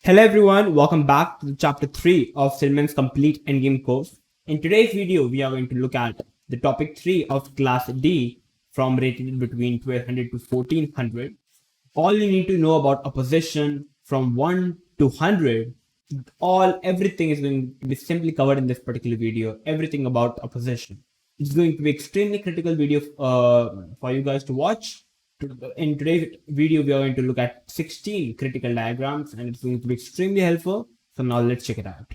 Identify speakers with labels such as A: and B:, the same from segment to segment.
A: Hello everyone, welcome back to chapter 3 of Silman's complete endgame course. In today's video, we are going to look at the topic 3 of class D from rated between 1200 to 1400. All you need to know about opposition from 1 to 100, everything is going to be simply covered in this particular video, everything about opposition. It's going to be extremely critical video for you guys to watch. In today's video, we are going to look at 16 critical diagrams and it's going to be extremely helpful. So now let's check it out.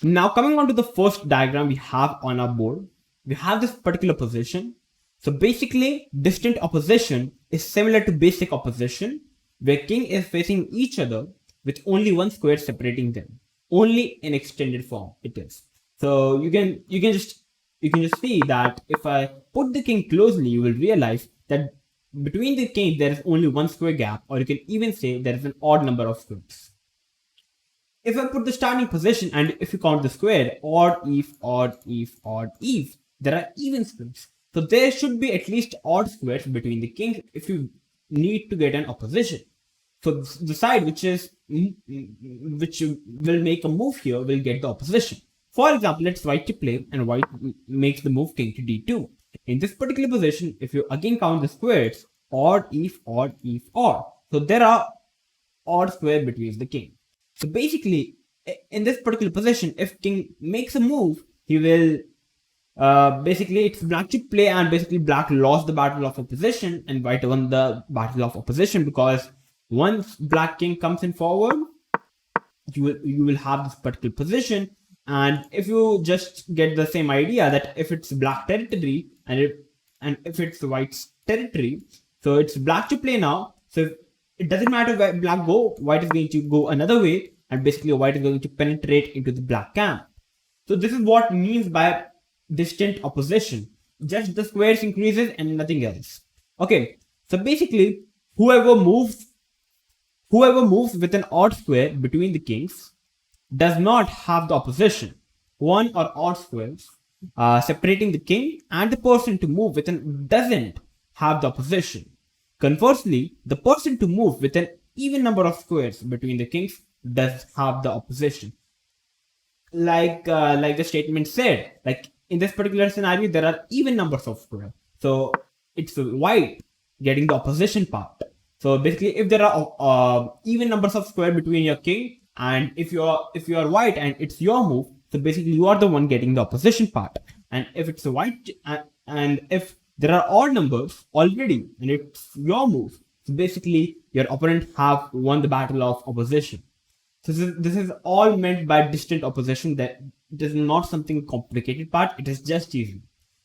A: Now coming on to the first diagram we have on our board, we have this particular position. So basically, distant opposition is similar to basic opposition, where king is facing each other with only one square separating them. Only in extended form it is. So you can just see that if I put the king closely, you will realize that between the king there is only one square gap, or you can even say there is an odd number of squares. If I put the starting position and if you count the square, odd, if, there are even squares. So there should be at least odd squares between the kings if you need to get an opposition. So the side which will make a move here will get the opposition. For example, let's white to play and white makes the move king to d2. In this particular position, if you again count the squares, odd, if, odd. So there are odd square between the king. So basically, in this particular position, if king makes a move, he will basically it's black to play, and basically black lost the battle of opposition and white won the battle of opposition, because once black king comes in forward, you will have this particular position. And if you just get the same idea that if it's black territory and if it's white's territory, so it's black to play now. So it doesn't matter where black go, white is going to go another way, and basically white is going to penetrate into the black camp. So this is what means by distant opposition. Just the squares increases and nothing else. Okay, so basically whoever moves with an odd square between the kings does not have the opposition. One or odd squares separating the king and the person to move with an doesn't have the opposition. Conversely, the person to move with an even number of squares between the kings does have the opposition. Like the statement said, like in this particular scenario, there are even numbers of squares. So it's white getting the opposition part. So basically, if there are even numbers of squares between your king, and if you are white and it's your move, so basically you are the one getting the opposition part. And if it's a white and if there are odd numbers already and it's your move, so basically your opponent have won the battle of opposition. So this is all meant by distant opposition. That it is not something complicated part, it is just easy.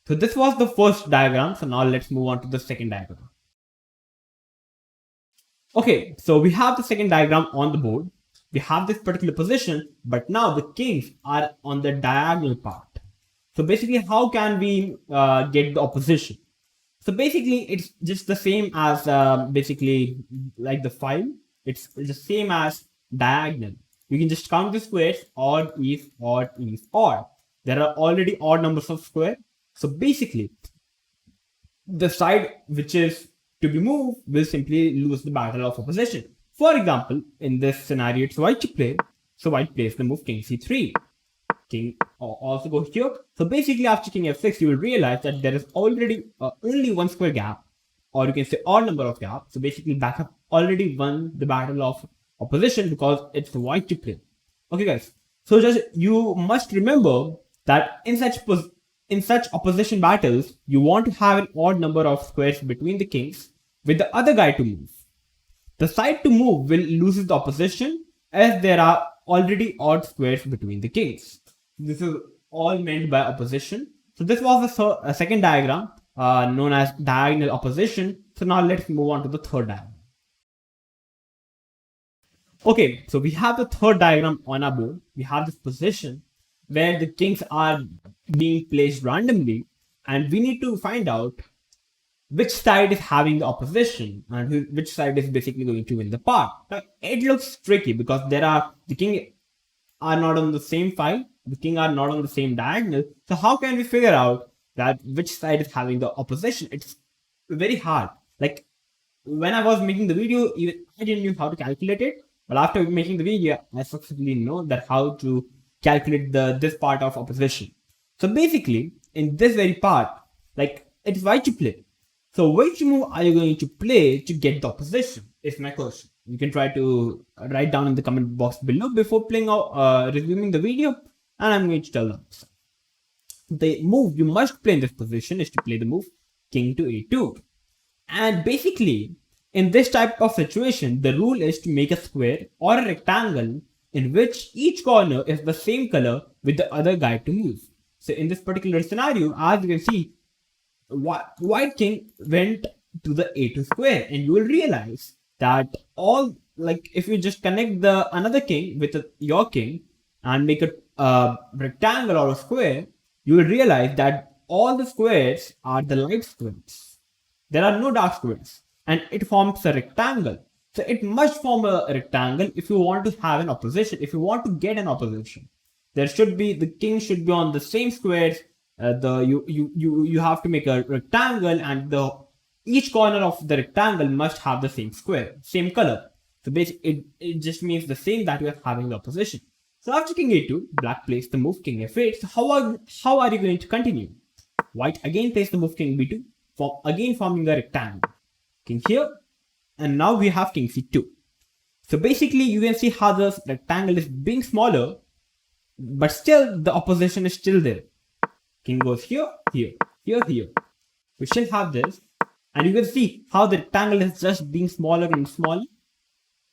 A: So this was the first diagram. So now let's move on to the second diagram. Okay, so we have the second diagram on the board. We have this particular position, but now the kings are on the diagonal part. So basically, how can we get the opposition? So basically, it's just the same as basically like the file. It's the same as diagonal. You can just count the squares, odd, if, odd. There are already odd numbers of square. So basically, the side which is to be moved will simply lose the battle of opposition. For example, in this scenario, it's white to play. So white plays the move king c3. King also goes here. So basically, after king f6, you will realize that there is already only one square gap, or you can say odd number of gaps. So basically, black have already won the battle of opposition because it's white to play. Okay, guys. So just you must remember that in such opposition battles, you want to have an odd number of squares between the kings with the other guy to move. The side to move will lose the opposition as there are already odd squares between the kings. This is all meant by opposition. So this was the second diagram known as diagonal opposition. So now let's move on to the third diagram. Okay, so we have the third diagram on our board. We have this position where the kings are being placed randomly, and we need to find out which side is having the opposition and which side is basically going to win the part. Now, it looks tricky because the king are not on the same file, the king are not on the same diagonal. So how can we figure out that which side is having the opposition? It's very hard. Like when I was making the video, even I didn't know how to calculate it. But after making the video, I successfully know that how to calculate this part of opposition. So basically, in this very part, like it's white to play. So which move are you going to play to get the opposition? Is my question. You can try to write down in the comment box below before playing out, resuming the video, and I'm going to tell them. The move you must play in this position is to play the move king to a2. And basically, in this type of situation, the rule is to make a square or a rectangle in which each corner is the same color with the other guy to move. So in this particular scenario, as you can see, white king went to the a2 square, and you will realize that if you just connect the another king with your king and make a rectangle or a square, you will realize that all the squares are the light squares. There are no dark squares, and it forms a rectangle. So it must form a rectangle if you want to have an opposition, if you want to get an opposition. The king should be on the same squares. You have to make a rectangle, and each corner of the rectangle must have the same square, same color. So basically, it just means the same that you are having the opposition. So after king a2, black plays the move king f8. So how are you going to continue? White again plays the move king b2, again forming a rectangle. King here, and now we have king c2. So basically, you can see how the rectangle is being smaller, but still the opposition is still there. King goes here, here, here, here. We still have this, and you can see how the rectangle is just being smaller and smaller.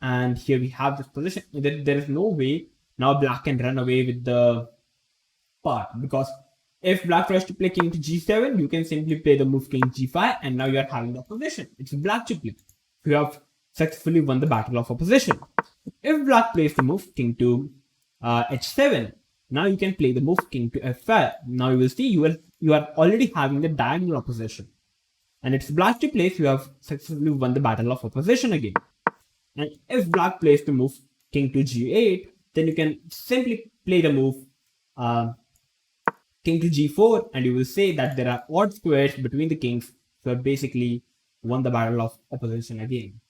A: And here we have this position. There is no way now black can run away with the part, because if black tries to play king to g7, you can simply play the move king g5, and now you are having the opposition. It's black to play. You have successfully won the battle of opposition. If black plays the move king to h7, now you can play the move king to f5. Now you will see you are already having the diagonal opposition, and it's black to play. So you have successfully won the battle of opposition again. And if black plays the move king to g8, then you can simply play the move king to g4, and you will say that there are odd squares between the kings. So you have basically won the battle of opposition again.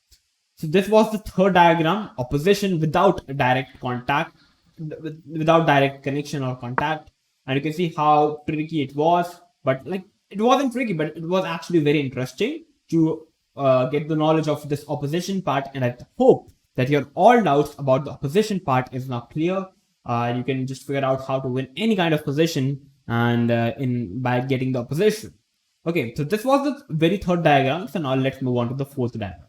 A: So this was the third diagram, opposition without direct contact, without direct connection or contact. And you can see how tricky it was, but it wasn't tricky, but it was actually very interesting to get the knowledge of this opposition part. And I hope that your all doubts about the opposition part is now clear. You can just figure out how to win any kind of position and by getting the opposition. Okay, so this was the very third diagram. So now let's move on to the fourth diagram.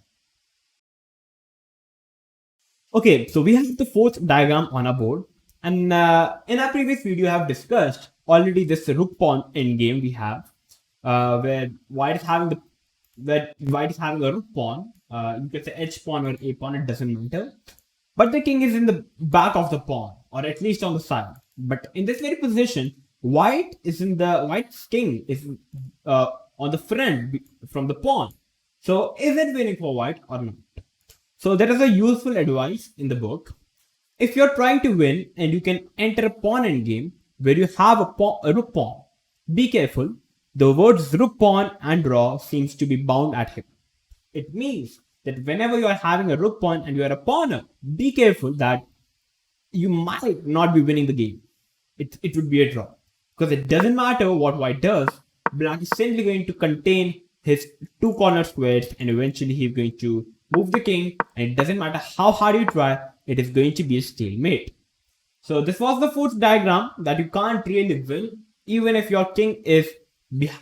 A: Okay, so we have the fourth diagram on our board, and in our previous video, I have discussed already this rook pawn endgame we have, where white is having a rook pawn. You can say h pawn or a pawn, it doesn't matter, but the king is in the back of the pawn, or at least on the side. But in this very position, white's king is on the front from the pawn. So is it winning for white or not? So there is a useful advice in the book. If you're trying to win and you can enter a pawn endgame where you have a rook pawn, be careful. The words rook pawn and draw seems to be bound at him. It means that whenever you are having a rook pawn and you are a pawner, be careful that you might not be winning the game. It would be a draw. Because it doesn't matter what white does, black is simply going to contain his two corner squares, and eventually he's going to move the king, and it doesn't matter how hard you try, it is going to be a stalemate. So this was the fourth diagram, that you can't really win even if your king is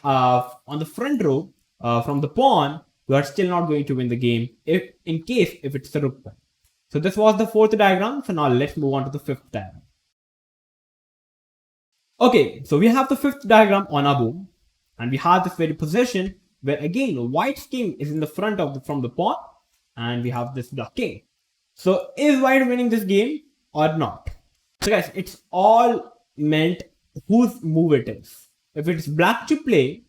A: on the front row from the pawn. You are still not going to win the game if it's a rook pawn. So this was the fourth diagram. So now let's move on to the fifth diagram. Okay, so we have the fifth diagram on our board, and we have this very position where again white's king is in the front from the pawn, and we have this black king. So is white winning this game or not? So guys, it's all meant whose move it is. If it's black to play,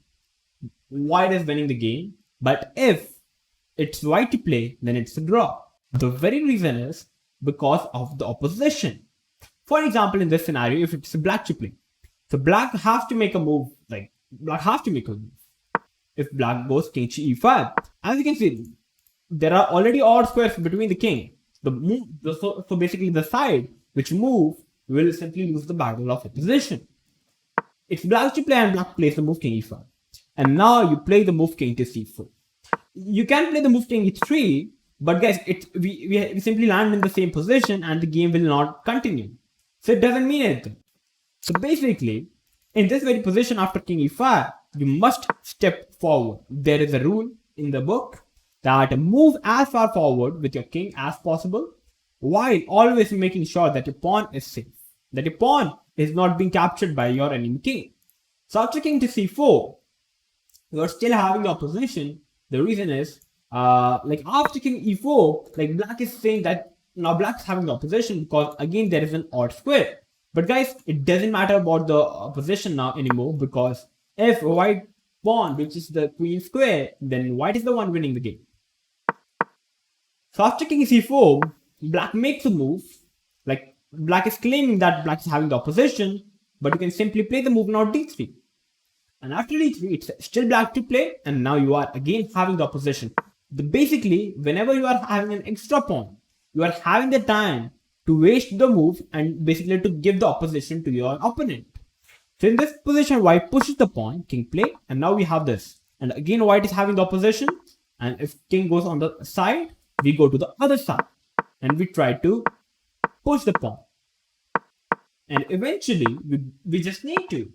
A: white is winning the game. But if it's white to play, then it's a draw. The very reason is because of the opposition. For example, in this scenario, if it's black to play, so black has to make a move. If black goes king to e5, as you can see, there are already odd squares between the king. So basically the side which move will simply lose the battle of position. It's black to play and black plays the move king e5. And now you play the move king to c4. You can play the move king e3, but guys, we simply land in the same position and the game will not continue. So it doesn't mean anything. So basically, in this very position after king e5, you must step forward. There is a rule in the book that move as far forward with your king as possible, while always making sure that your pawn is safe, that your pawn is not being captured by your enemy king. So after king to c4, you are still having the opposition. The reason is, like after king e4, like black is saying that now black is having the opposition because again there is an odd square. But guys, it doesn't matter about the opposition now anymore, because if white pawn reaches the queen square, then white is the one winning the game. So after king c4, black makes a move. Like black is claiming that black is having the opposition, but you can simply play the move now d3. And after d3, it's still black to play, and now you are again having the opposition. But basically, whenever you are having an extra pawn, you are having the time to waste the move and basically to give the opposition to your opponent. So in this position, white pushes the pawn, king play, and now we have this. And again, white is having the opposition, and if king goes on the side, we go to the other side, and we try to push the pawn. And eventually, we just need to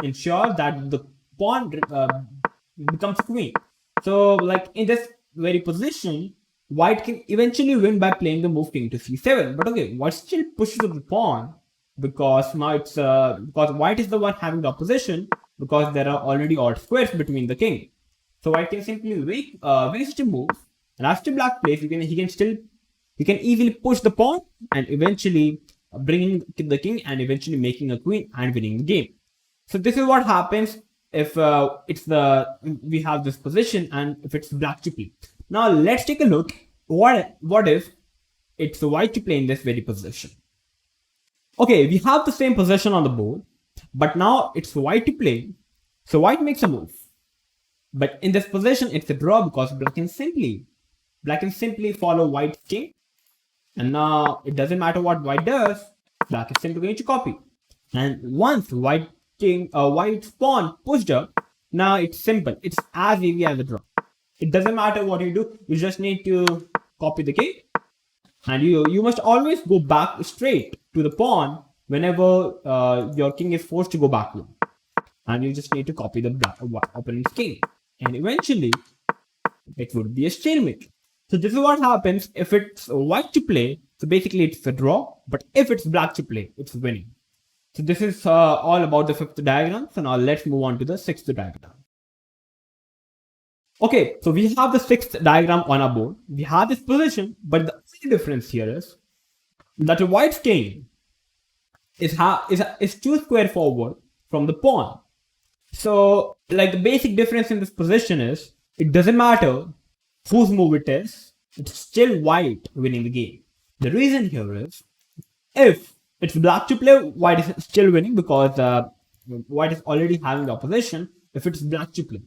A: ensure that the pawn becomes queen. So like in this very position, white can eventually win by playing the move king to c7. But okay, white still pushes up the pawn because now it's because white is the one having the opposition, because there are already odd squares between the king. So white can simply waste a move, and after black plays, he can easily push the pawn and eventually bringing the king and eventually making a queen and winning the game. So this is what happens if we have this position and if it's black to play. Now let's take a look. What if it's white to play in this very position? Okay, we have the same position on the board, but now it's white to play. So white makes a move, but in this position it's a draw because black can simply follow white's king. And now it doesn't matter what white does, black is simply going to copy. And once white's pawn pushed up, now it's simple. It's as easy as a draw. It doesn't matter what you do. You just need to copy the king. And you must always go back straight to the pawn whenever your king is forced to go backward. And you just need to copy the opponent's king. And eventually, it would be a stalemate. So this is what happens if it's white to play. So basically it's a draw, but if it's black to play, it's winning. So this is all about the fifth diagram. So now let's move on to the sixth diagram. Okay, so we have the sixth diagram on our board. We have this position, but the only difference here is that the white's king is 2 square forward from the pawn. So like the basic difference in this position is it doesn't matter whose move it is, it's still white winning the game. The reason here is if it's black to play, white is still winning because white is already having the opposition if it's black to play.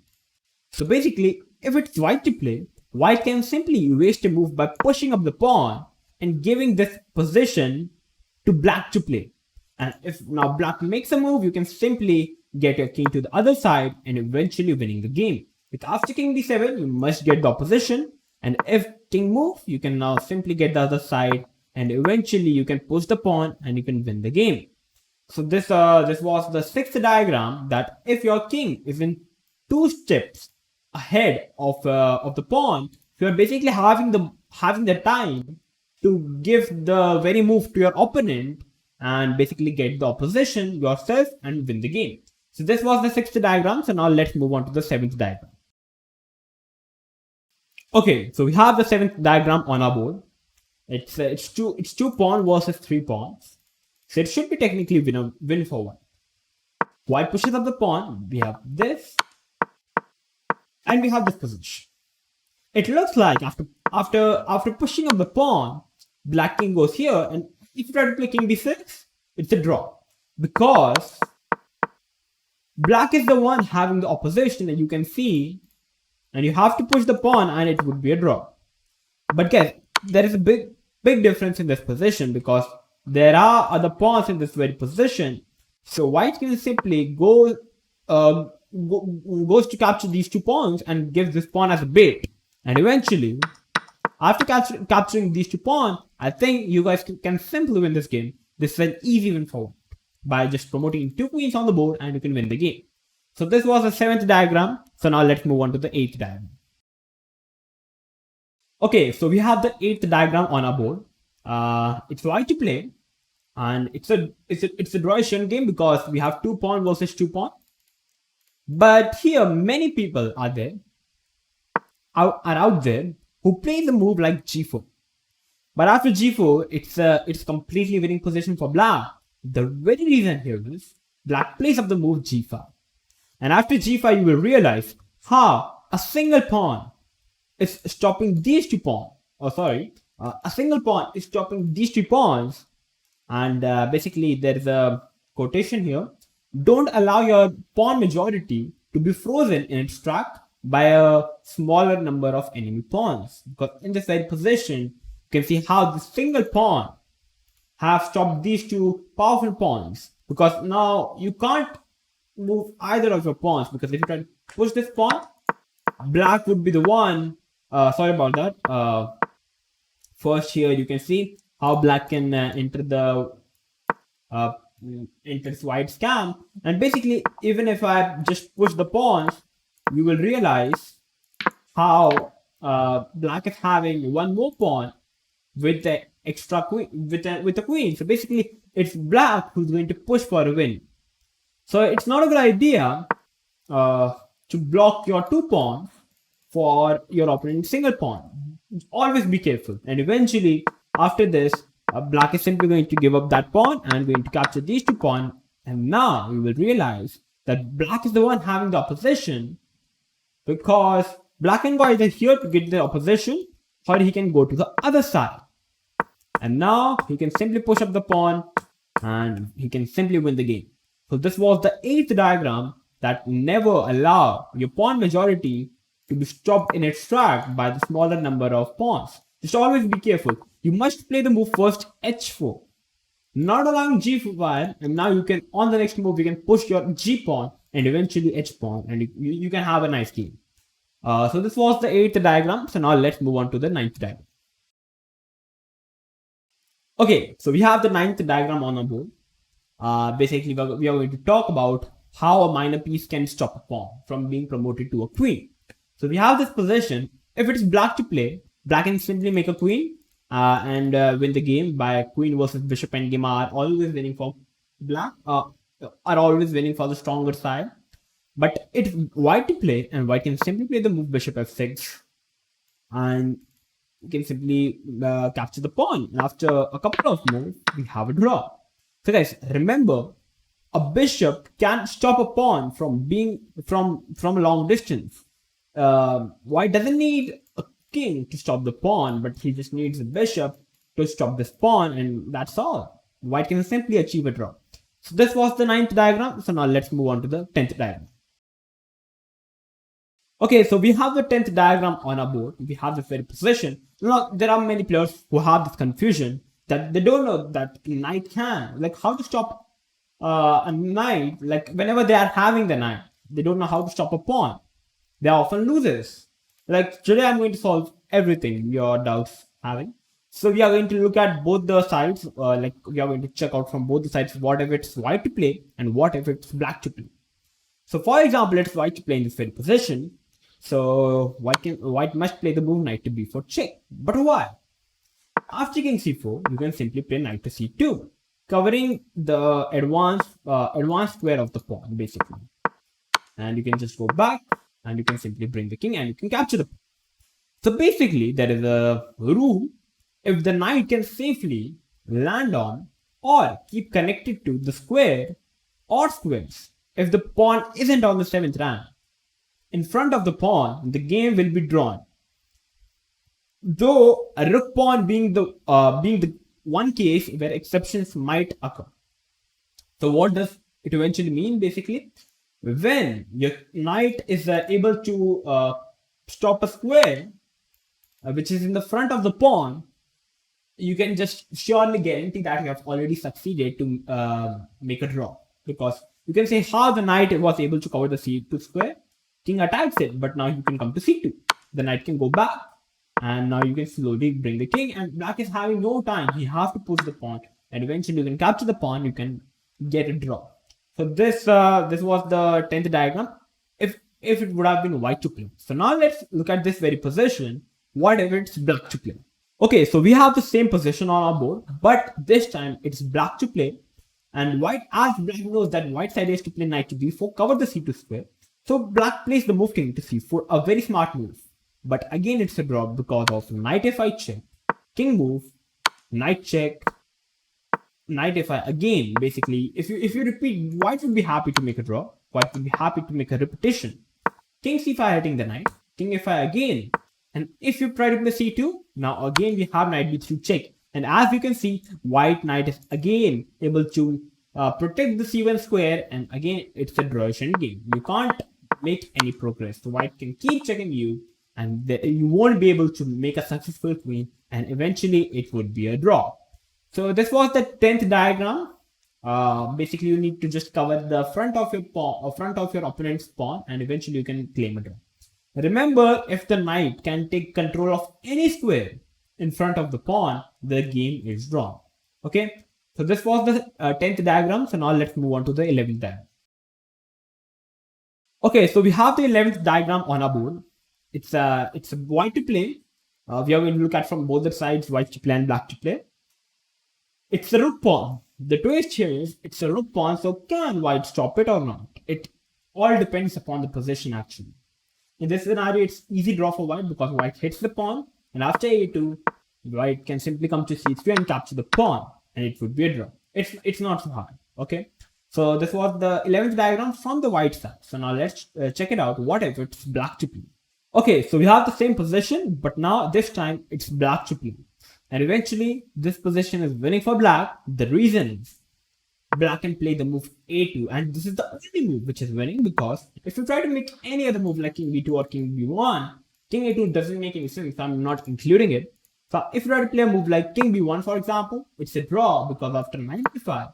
A: So basically, if it's white to play, white can simply waste a move by pushing up the pawn and giving this position to black to play. And if now black makes a move, you can simply get your king to the other side and eventually winning the game. With after king d7, you must get the opposition. And if king moves, you can now simply get the other side and eventually you can push the pawn and you can win the game. So this was the sixth diagram, that if your king is in 2 steps ahead of the pawn, you are basically having the time to give the very move to your opponent and basically get the opposition yourself and win the game. So this was the sixth diagram. So now let's move on to the seventh diagram. Okay, so we have the seventh diagram on our board. It's two pawn versus 3 pawns. So it should be technically win for white. White pushes up the pawn. We have this, and we have this position. It looks like after pushing up the pawn, black king goes here, and if you try to play king d6, it's a draw because black is the one having the opposition, and you can see, and you have to push the pawn, and it would be a draw. But guys, there is a big difference in this position because there are other pawns in this very position. So white can simply goes to capture these two pawns and gives this pawn as a bait. And eventually, after capturing these two pawns, I think you guys can simply win this game. This is an easy win for white by just promoting two queens on the board and you can win the game. So this was the 7th diagram. So now let's move on to the 8th diagram. Okay, so we have the 8th diagram on our board. It's white to play, and it's a drawation game because we have 2 pawn versus 2 pawn. But here, many people are out there who play the move like g4. But after g4, it's completely winning position for black. The very reason here is black plays up the move g5, and after g5, you will realize how a single pawn is stopping these two pawns. A single pawn is stopping these two pawns. And basically, there is a quotation here. Don't allow your pawn majority to be frozen in its track by a smaller number of enemy pawns. Because in this very position, you can see how the single pawn have stopped these two powerful pawns. Because now you can't move either of your pawns. Because if you try to push this pawn, black would be the one. Sorry about that. First here you can see how black can enter white's camp, and basically even if I just push the pawns, you will realize how black is having one more pawn with the extra queen with the queen. So basically it's black who's going to push for a win. So it's not a good idea to block your 2 pawns for your opponent's single pawn. Always be careful. And eventually, after this, black is simply going to give up that pawn and going to capture these 2 pawns. And now you will realize that black is the one having the opposition, because black and white is here to get the opposition, or he can go to the other side. And now he can simply push up the pawn and he can simply win the game. So this was the 8th diagram, that never allow your pawn majority to be stopped in its track by the smaller number of pawns. Just always be careful. You must play the move first h4, not allowing g5, and now you can, on the next move, you can push your g pawn and eventually h pawn, and you can have a nice game. So this was the 8th diagram. So now let's move on to the 9th diagram. Okay, so we have the 9th diagram on our board. Basically, we are going to talk about how a minor piece can stop a pawn from being promoted to a queen. So we have this position. If it is black to play, black can simply make a queen and win the game by queen versus bishop endgame are always winning for black, are always winning for the stronger side. But it's white to play, and white can simply play the move bishop f6, and you can simply capture the pawn. And after a couple of moves, we have a draw. So guys, remember, a bishop can stop a pawn from being from a long distance. White doesn't need a king to stop the pawn, but he just needs a bishop to stop this pawn, and that's all. White can simply achieve a draw. So this was the 9th diagram. So now let's move on to the 10th diagram. Okay, so we have the 10th diagram on our board. We have this very position. Now, there are many players who have this confusion that they don't know that knight can, like how to stop a knight, like whenever they are having the knight, they don't know how to stop a pawn. They are often losers. Like today I'm going to solve everything your doubts having. So we are going to look at both the sides, like we are going to check out from both the sides what if it's white to play and what if it's black to play. So for example, it's white to play in this very position. So white must play the move knight to b4 check. But why? After king c4, you can simply play knight to c2, covering the advanced square of the pawn basically. And you can just go back and you can simply bring the king and you can capture the pawn. So basically, there is a rule: if the knight can safely land on or keep connected to the square or squares, if the pawn isn't on the 7th rank in front of the pawn, the game will be drawn. Though a rook pawn being the one case where exceptions might occur. So what does it eventually mean? Basically, when your knight is able to stop a square which is in the front of the pawn, you can just surely guarantee that you have already succeeded to make a draw. Because you can say how the knight was able to cover the c2 square. King attacks it, but now you can come to c2. The knight can go back, and now you can slowly bring the king, and black is having no time. He has to push the pawn, and eventually you can capture the pawn, you can get a draw. So this was the 10th diagram. If it would have been white to play. So now let's look at this very position. What if it's black to play? Okay, so we have the same position on our board, but this time it's black to play. And white, as black knows that white side is to play knight to b4, cover the c2 square. So black plays the move king to c4, a very smart move. But again, it's a draw because of knight f5 check, king move, knight check, knight f5 again. Basically, if you repeat, white would be happy to make a draw. White would be happy to make a repetition. King c5 hitting the knight, king f5 again. And if you try to play c2, now again we have knight b3 check. And as you can see, white knight is again able to protect the c1 square. And again, it's a drawish endgame. You can't make any progress. So white can keep checking you, and you won't be able to make a successful queen. And eventually, it would be a draw. So this was the 10th diagram. Basically, you need to just cover the front of your pawn, or front of your opponent's pawn, and eventually you can claim a draw. Remember, if the knight can take control of any square in front of the pawn, the game is drawn. Okay, so this was the 10th diagram. So now let's move on to the 11th diagram. Okay, so we have the 11th diagram on our board. It's a white to play. We are going to look at from both the sides, white to play and black to play. It's the rook pawn. The twist here is it's a rook pawn, so can white stop it or not? It all depends upon the position actually. In this scenario, it's easy draw for white because white hits the pawn, and after a2, white can simply come to c3 and capture the pawn, and it would be a draw. It's not so hard. Okay, so this was the 11th diagram from the white side. So now let's check it out. What if it's black to play? Okay, so we have the same position, but now this time it's black to play. And eventually, this position is winning for black. The reason is black can play the move a2, and this is the only move which is winning, because if you try to make any other move like king b2 or king b1, king a2 doesn't make any sense, so I'm not including it. So if you try to play a move like king b1, for example, it's a draw because after knight b5,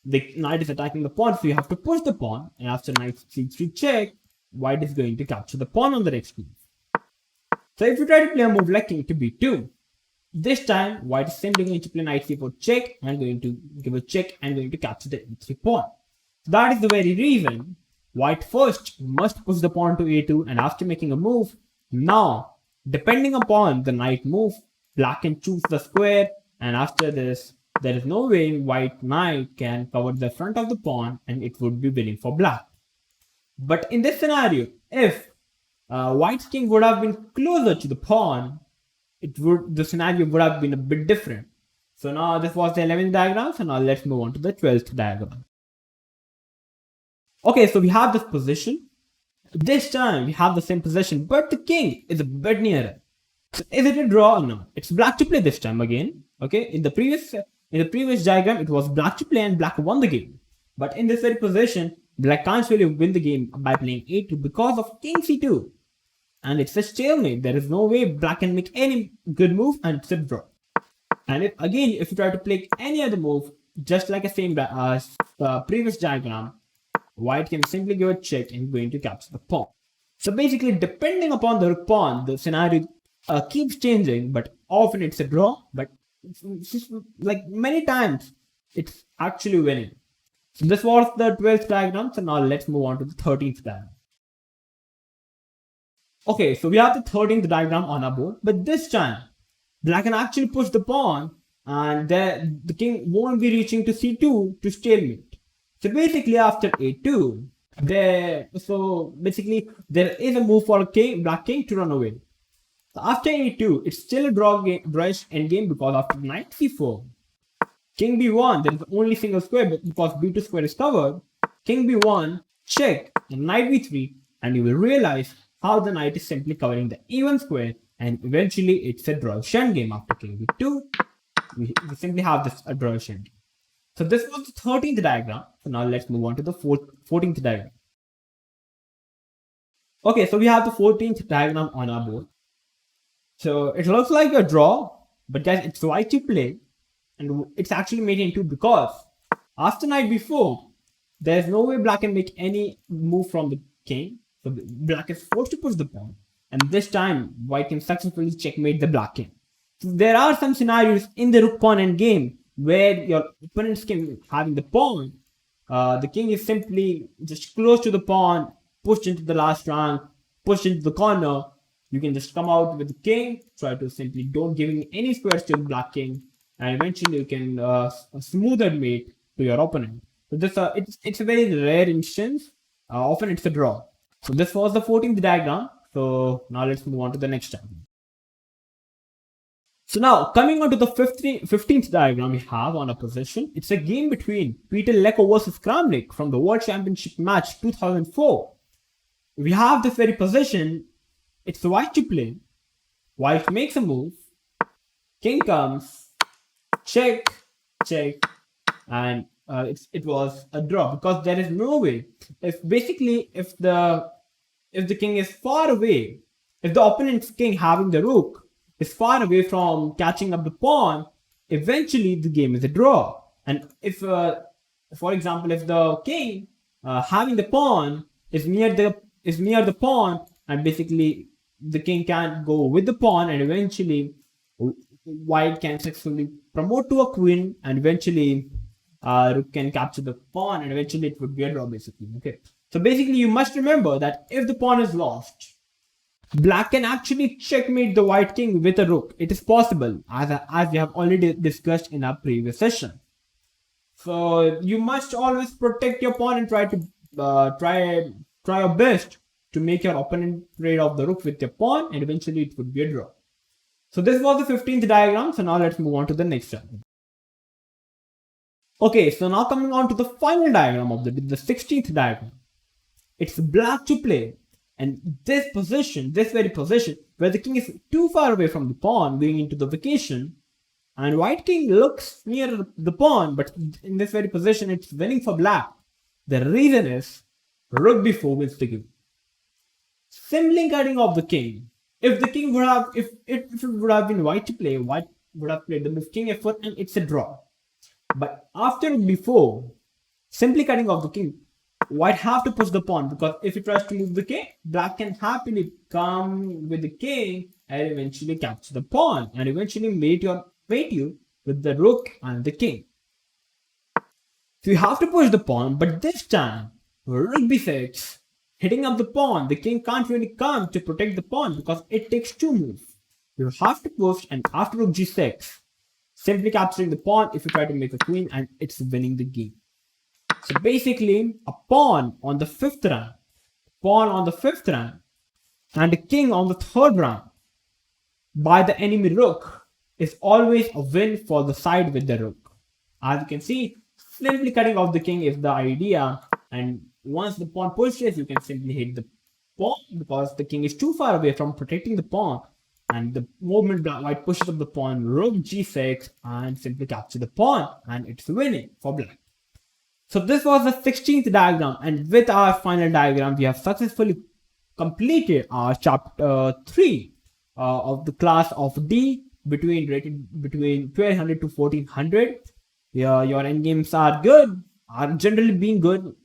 A: the knight is attacking the pawn, so you have to push the pawn, and after knight c3 check, white is going to capture the pawn on the next move. So if you try to play a move like king to b2, this time, white is simply going to play knight c4 check, and going to give a check and going to capture the e3 pawn. So that is the very reason white first must push the pawn to a2, and after making a move, now, depending upon the knight move, black can choose the square, and after this, there is no way white knight can cover the front of the pawn, and it would be winning for black. But in this scenario, if white's king would have been closer to the pawn, the scenario would have been a bit different. So now this was the 11th diagram. So now let's move on to the 12th diagram. Okay, so we have this position. This time we have the same position, but the king is a bit nearer. So is it a draw or not? It's black to play this time again. Okay, in the previous diagram it was black to play and black won the game. But in this very position, black can't really win the game by playing a2 because of king c2. And it's a stalemate. There is no way black can make any good move, and it's a draw. And if you try to play any other move, just like the same previous diagram, white can simply give a check and going to capture the pawn. So basically, depending upon the rook pawn, the scenario keeps changing, but often it's a draw. But it's just, like many times, it's actually winning. So this was the 12th diagram. So now let's move on to the 13th diagram. Okay, so we have the 13th diagram on our board, but this time, black can actually push the pawn, and the king won't be reaching to c2 to stalemate. So basically, after a2, there is a move for black king to run away. So after a2, it's still a drawish endgame because after knight c4, king b1, there is only single square because b2 square is covered. King b1, check, and knight b3, and you will realize how the knight is simply covering the e1 square, and eventually it's a drawish endgame. After king b2, we simply have this a drawish endgame. So this was the 13th diagram. So now let's move on to the 14th diagram. Okay, so we have the 14th diagram on our board. So it looks like a draw, but guys, it's white to play, and it's actually made into because after knight before, there's no way black can make any move from the king. So black is forced to push the pawn, and this time white can successfully checkmate the black king. So there are some scenarios in the rook pawn endgame where your opponent's king having the pawn, the king is simply just close to the pawn, pushed into the last rank, pushed into the corner. You can just come out with the king, try to simply don't giving any squares to the black king, and eventually you can smoother mate to your opponent. So this it's a very rare instance. Often it's a draw. So this was the 14th diagram. So now let's move on to the next diagram. So now coming on to the 15th diagram we have on a position. It's a game between Peter Leko versus Kramnik from the World Championship match 2004. We have this very position. It's white to play. White makes a move. King comes. Check, check, and it was a draw because there is no way. If the king is far away, if the opponent's king having the rook is far away from catching up the pawn, eventually the game is a draw. And if, for example, if the king having the pawn is near the pawn, and basically the king can't go with the pawn, and eventually white can successfully promote to a queen, and eventually rook can capture the pawn, and eventually it would be a draw basically. Okay, so basically you must remember that if the pawn is lost, black can actually checkmate the white king with a rook. It is possible, as we have already discussed in our previous session. So you must always protect your pawn and try to try your best to make your opponent trade off the rook with your pawn, and eventually it would be a draw. So this was the 15th diagram. So now let's move on to the next diagram. Okay, so now coming on to the final diagram of the 16th diagram. It's black to play, and this very position, where the king is too far away from the pawn going into the vacation, and white king looks near the pawn, but in this very position, it's winning for black. The reason is rook b4 wins the game. Simply cutting off the king. If the king would have, if it would have been white to play, white would have played the move king f4, and it's a draw. But after b4, simply cutting off the king, white have to push the pawn, because if it tries to move the king, black can happily come with the king and eventually capture the pawn, and eventually mate you with the rook and the king. So you have to push the pawn, but this time rook b6, hitting up the pawn. The king can't really come to protect the pawn because it takes two moves. You have to push, and after rook g6, simply capturing the pawn if you try to make a queen, and it's winning the game. So basically, a pawn on the 5th rank, and a king on the 3rd rank by the enemy rook is always a win for the side with the rook. As you can see, simply cutting off the king is the idea, and once the pawn pushes, you can simply hit the pawn because the king is too far away from protecting the pawn, and the moment white pushes up the pawn, rook g6, and simply capture the pawn, and it's winning for black. So this was the 16th diagram, and with our final diagram, we have successfully completed our chapter 3 of the class of D between 1200 to 1400. Your endgames are good, are generally being good,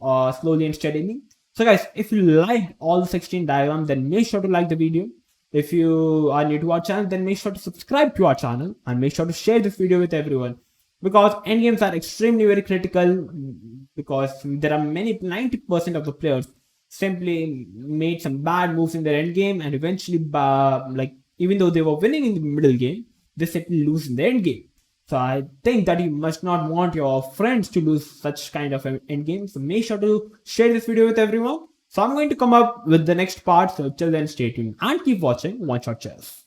A: slowly and steadily. So guys, if you liked all the 16 diagrams, then make sure to like the video. If you are new to our channel, then make sure to subscribe to our channel, and make sure to share this video with everyone, because endgames are extremely very critical, because there are 90% of the players simply made some bad moves in their endgame, and eventually even though they were winning in the middle game, they simply lose in the endgame. So I think that you must not want your friends to lose such kind of endgame. So make sure to share this video with everyone. So I'm going to come up with the next part. So till then, stay tuned and keep watching One Shot Chess.